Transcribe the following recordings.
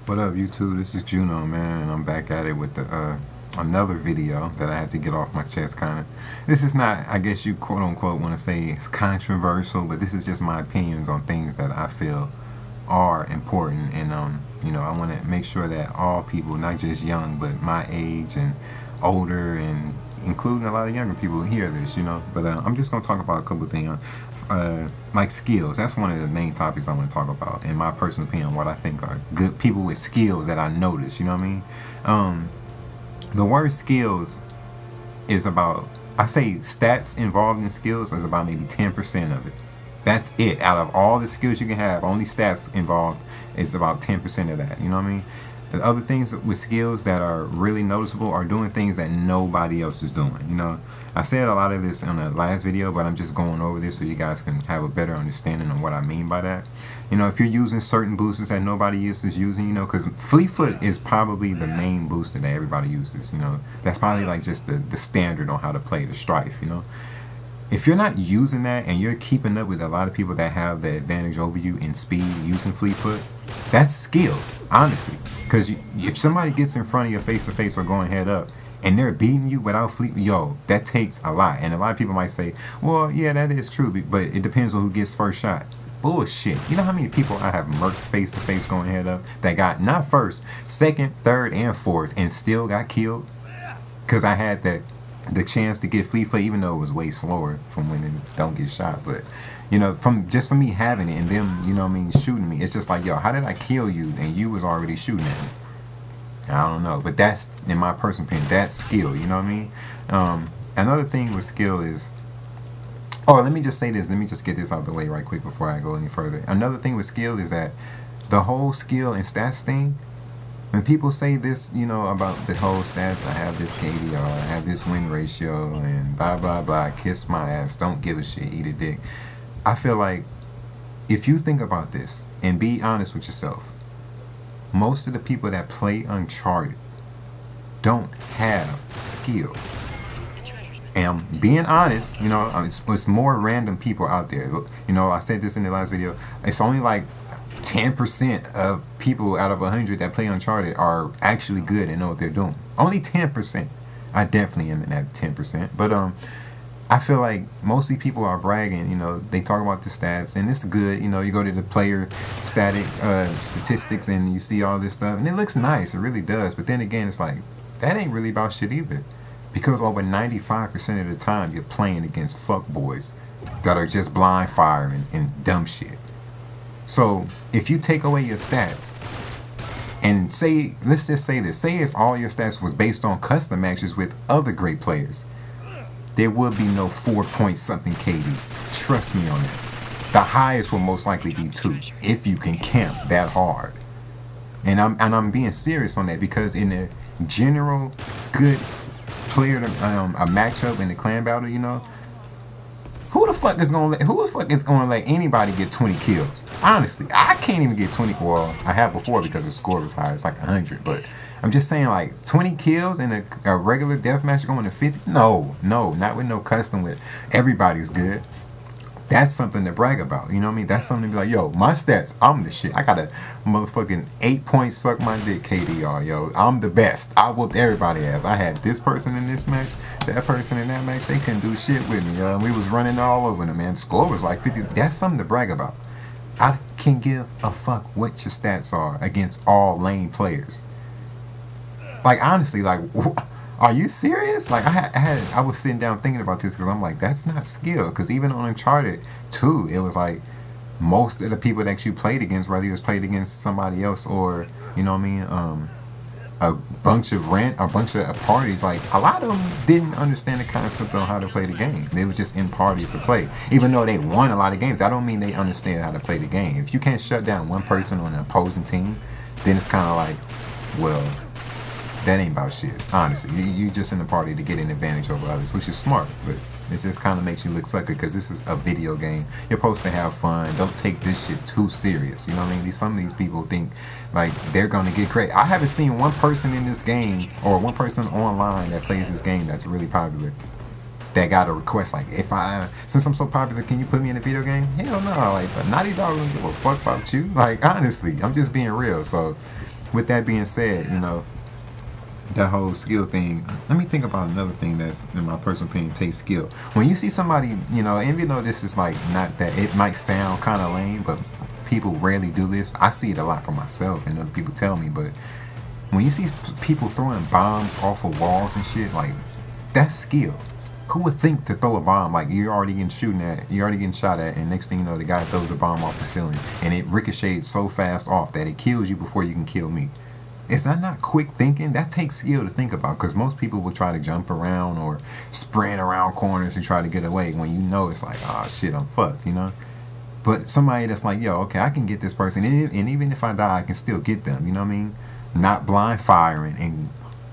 What up, YouTube? This is Juno, man, and I'm back at it with the another video that I had to get off my chest. Kind of. This is not, I guess you quote unquote want to say it's controversial, but this is just my opinions on things that I feel are important, and I want to make sure that all people, not just young, but my age and older, and including a lot of younger people, hear this, But I'm just gonna talk about a couple of things. Like skills. That's one of the main topics I want to talk about. In my personal opinion, what I think are good people with skills that I notice. You know what I mean? The word skills is about, I say stats involved in skills is about maybe 10% of it. That's it. Out of all the skills you can have, only stats involved is about 10% of that. You know what I mean? The other things with skills that are really noticeable are doing things that nobody else is doing. I said a lot of this in the last video, but I'm just going over this so you guys can have a better understanding of what I mean by that. If you're using certain boosters that nobody else is using, because Fleet Foot is probably the main booster that everybody uses. That's probably like just the standard on how to play the Strife. If you're not using that and you're keeping up with a lot of people that have the advantage over you in speed using Fleet Foot, that's skill, honestly. Because if somebody gets in front of you face to face or going head up and they're beating you without Fleet, that takes a lot. And a lot of people might say, well, yeah, that is true, but it depends on who gets first shot. Bullshit. You know how many people I have murked face to face going head up that got not first, second, third, and fourth and still got killed? Because I had the chance to get Fleet Foot, even though it was way slower from when it don't get shot. But from me having it and them, shooting me, it's just like, how did I kill you and you was already shooting at me? I don't know, but that's, in my personal opinion, that's skill. You know what I mean? Another thing with skill is, let me just say this. Let me just get this out the way right quick before I go any further. Another thing with skill is that the whole skill and stats thing. When people say this, about the whole stats, I have this KDR, I have this win ratio, and blah, blah, blah, kiss my ass, don't give a shit, eat a dick. I feel like if you think about this and be honest with yourself, most of the people that play Uncharted don't have skill. And I'm being honest, it's more random people out there. I said this in the last video. It's only like 10% of people out of 100 that play Uncharted are actually good and know what they're doing. Only 10%. I definitely am in that 10%. But I feel like mostly people are bragging. They talk about the stats, and it's good. You go to the player statistics and you see all this stuff, and it looks nice. It really does. But then again, it's like, that ain't really about shit either. Because over 95% of the time, you're playing against fuckboys that are just blind firing and dumb shit. So if you take away your stats and let's just say this, say if all your stats was based on custom matches with other great players, there would be no 4 point something KDs. Trust me on that. The highest will most likely be 2 if you can camp that hard. And I'm being serious on that, because in a general good player a matchup in the clan battle, who the fuck is gonna let anybody get 20 kills? Honestly, I can't even get 20. Well, I have before because the score was high. It's like 100. But I'm just saying, like, 20 kills in a regular deathmatch going to 50? No, not with no custom with everybody's good. That's something to brag about. You know what I mean? That's something to be like, yo, my stats, I'm the shit. I got a motherfucking 8-point suck my dick KDR, yo. I'm the best. I whooped everybody ass. I had this person in this match, that person in that match. They couldn't do shit with me, yo. We was running all over them, man. Score was like 50. That's something to brag about. I can give a fuck what your stats are against all lane players. Like, honestly, like, are you serious? Like, I was sitting down thinking about this, because I'm like, that's not skill. Because even on Uncharted 2, it was like most of the people that you played against, whether you was played against somebody else or, you know what I mean, a bunch of parties, like, a lot of them didn't understand the concept of how to play the game. They were just in parties to play. Even though they won a lot of games, that don't mean they understand how to play the game. If you can't shut down one person on an opposing team, then it's kind of like, well, that ain't about shit, honestly. You just in the party to get an advantage over others, which is smart, but it just kind of makes you look sucker, because this is a video game. You're supposed to have fun. Don't take this shit too serious. You know what I mean? Some of these people think like they're gonna get great. I haven't seen one person in this game or one person online that plays this game that's really popular that got a request like, since I'm so popular, can you put me in a video game? Hell no. Like, the Naughty Dog don't give a fuck about you. Like, honestly, I'm just being real. So with that being said, that whole skill thing, let me think about another thing that's, in my personal opinion, takes skill. When you see somebody, and even though this is like not that, it might sound kind of lame, but people rarely do this. I see it a lot for myself and other people tell me, but when you see people throwing bombs off of walls and shit, like, that's skill. Who would think to throw a bomb? Like, you're already getting shot at, and next thing you know, the guy throws a bomb off the ceiling, and it ricochets so fast off that it kills you before you can kill me. Is that not quick thinking? That takes skill to think about, because most people will try to jump around or sprint around corners to try to get away when you know it's like, oh shit, I'm fucked, But somebody that's like, yo, okay, I can get this person, and even if I die, I can still get them, you know what I mean? Not blind firing and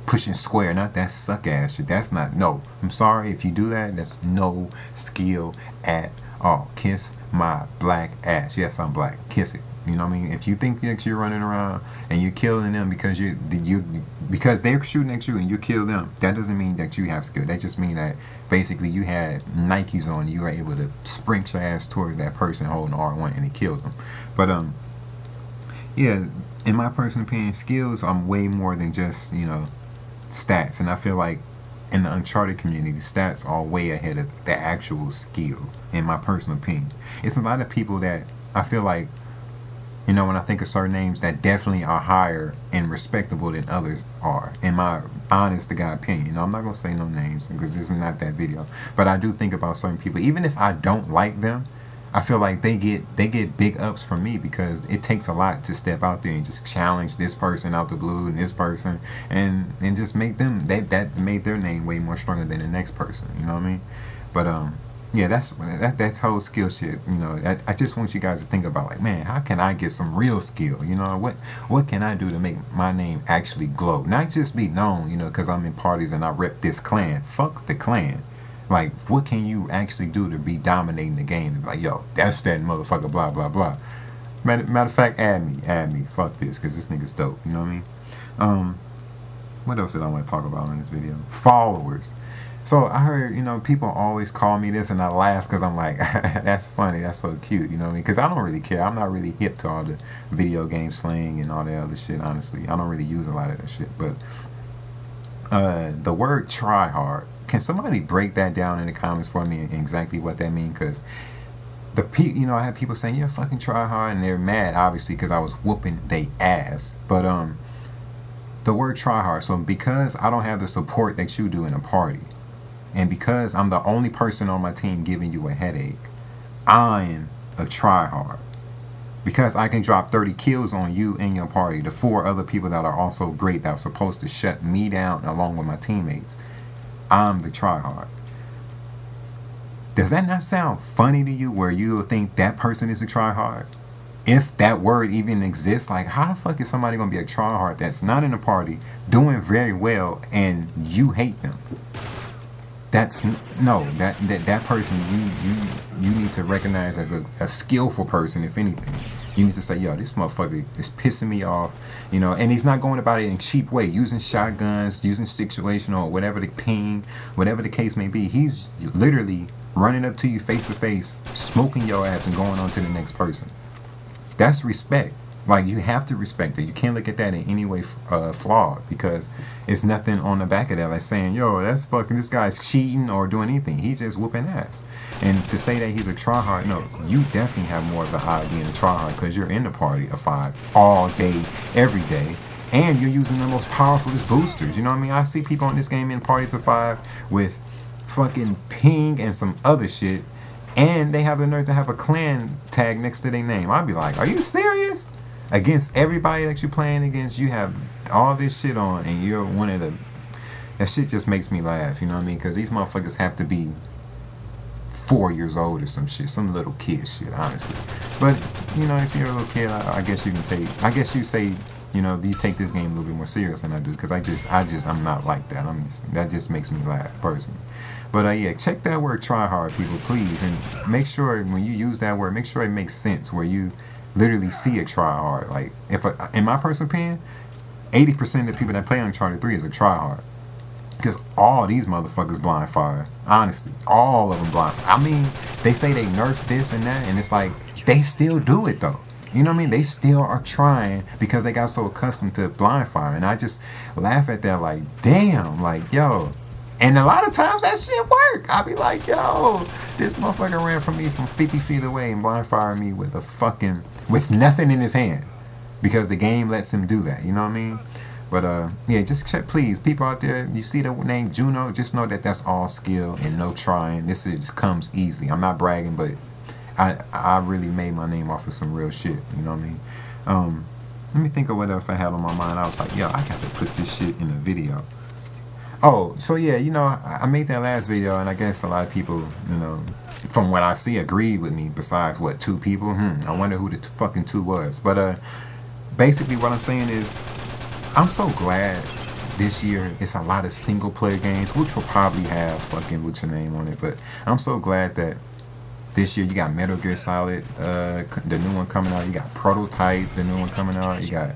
pushing square, not that suck ass shit. That's not, no. I'm sorry if you do that, that's no skill at all. Kiss my black ass. Yes, I'm black. Kiss it. You know what I mean? If you think that you're running around and you're killing them because because they're shooting at you and you kill them, that doesn't mean that you have skill. That just means that basically you had Nikes on, you were able to sprint your ass toward that person holding R1 and it killed them. But yeah, in my personal opinion, skills are way more than just stats, and I feel like in the Uncharted community, stats are way ahead of the actual skill. In my personal opinion, it's a lot of people that I feel like, when I think of certain names, that definitely are higher and respectable than others are, in my honest to God opinion. I'm not going to say no names because this is not that video, but I do think about certain people. Even if I don't like them, I feel like they get big ups from me, because it takes a lot to step out there and just challenge this person out the blue and this person and just make them, that made their name way more stronger than the next person. You know what I mean? But yeah, that's whole skill shit. I just want you guys to think about, like, man, how can I get some real skill? What can I do to make my name actually glow? Not just be known, because I'm in parties and I rep this clan. Fuck the clan. Like, what can you actually do to be dominating the game? Like, yo, that's that motherfucker, blah blah blah. Matter of fact, add me. Fuck this, because this nigga's dope. You know what I mean? What else did I want to talk about in this video? Followers. So I heard, people always call me this, and I laugh because I'm like, that's funny, that's so cute, you know what I mean? Because I don't really care. I'm not really hip to all the video game slang and all that other shit, honestly. I don't really use a lot of that shit. But the word tryhard, can somebody break that down in the comments for me and exactly what that means? Because I had people saying, you're fucking tryhard, and they're mad, obviously, because I was whooping they ass. But the word tryhard, so because I don't have the support that you do in a party, and because I'm the only person on my team giving you a headache, I'm a tryhard. Because I can drop 30 kills on you and your party, the 4 other people that are also great that are supposed to shut me down along with my teammates, I'm the tryhard. Does that not sound funny to you, where you will think that person is a tryhard? If that word even exists, like, how the fuck is somebody going to be a tryhard that's not in a party, doing very well, and you hate them? That person you need to recognize as a skillful person. If anything, you need to say, yo, this motherfucker is pissing me off, and he's not going about it in a cheap way, using shotguns, using situational, whatever the ping, whatever the case may be. He's literally running up to you face to face, smoking your ass, and going on to the next person. That's respect. Like, you have to respect it. You can't look at that in any way flawed, because it's nothing on the back of that like saying, yo, that's fucking, this guy's cheating or doing anything. He's just whooping ass. And to say that he's a tryhard, no, you definitely have more of an eye being a tryhard, because you're in the party of 5 all day, every day, and you're using the most powerfulest boosters. You know what I mean? I see people in this game in parties of 5 with fucking ping and some other shit, and they have the nerve to have a clan tag next to their name. I'd be like, are you serious? Against everybody that you're playing against, you have all this shit on, and you're one of the... That shit just makes me laugh, you know what I mean? Because these motherfuckers have to be 4 years old or some shit. Some little kid shit, honestly. But, if you're a little kid, I guess you can take... I guess you say, you take this game a little bit more serious than I do. Because I'm not like that. That just makes me laugh, personally. But, yeah, check that word tryhard, people, please. And make sure, when you use that word, make sure it makes sense, where you literally see a tryhard. Like, in my personal opinion, 80% of the people that play Uncharted 3 is a tryhard. Because all these motherfuckers blind fire. Honestly, all of them blind fire. I mean, they say they nerf this and that, and it's like, they still do it though. You know what I mean? They still are trying because they got so accustomed to blind fire. And I just laugh at that like, damn, like, yo. And a lot of times that shit work. I be like, yo, this motherfucker ran from me from 50 feet away and blind fired me with a fucking, with nothing in his hand. Because the game lets him do that. You know what I mean? But yeah, just check, please, people out there. You see the name Juno, just know that that's all skill and no trying. This is comes easy. I'm not bragging, but I really made my name off of some real shit. You know what I mean? Let me think of what else I had on my mind. I was like, yo, I got to put this shit in a video. Oh, so yeah, you know, I made that last video, and I guess a lot of people, you know, from what I see, agreed with me. Besides, what, 2 people? I wonder who the fucking 2 was. But basically, what I'm saying is, I'm so glad this year it's a lot of single player games, which will probably have fucking what's your name on it. But I'm so glad that this year you got Metal Gear Solid, the new one coming out. You got Prototype, the new one coming out. You got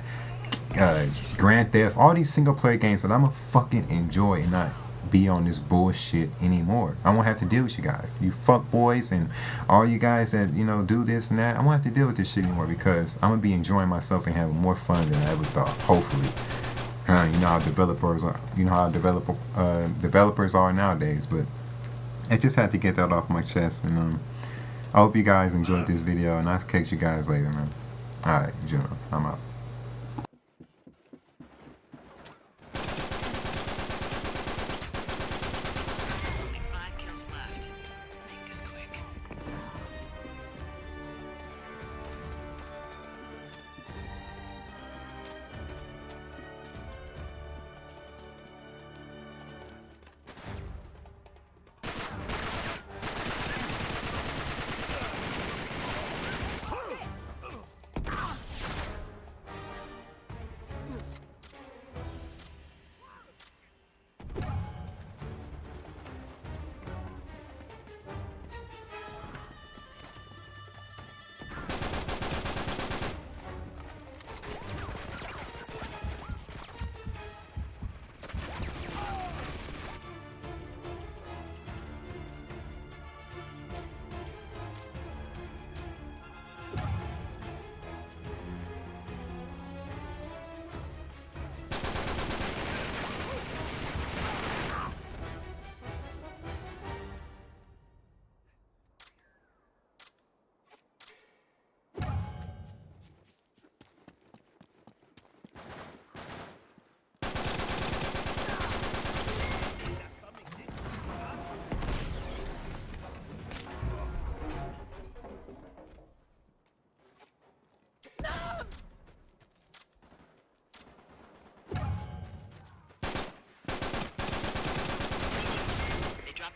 Grand Theft, all these single player games that I'm gonna fucking enjoy and not be on this bullshit anymore. I won't have to deal with you guys, you fuck boys, and all you guys that, you know, do this and that. I won't have to deal with this shit anymore because I'm gonna be enjoying myself and having more fun than I ever thought. Hopefully, you know how developers are. You know how developers are nowadays. But I just had to get that off my chest, and I hope you guys enjoyed this video, and I'll catch you guys later, man. All right, Juno, I'm out.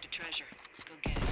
Treasure. Go get it.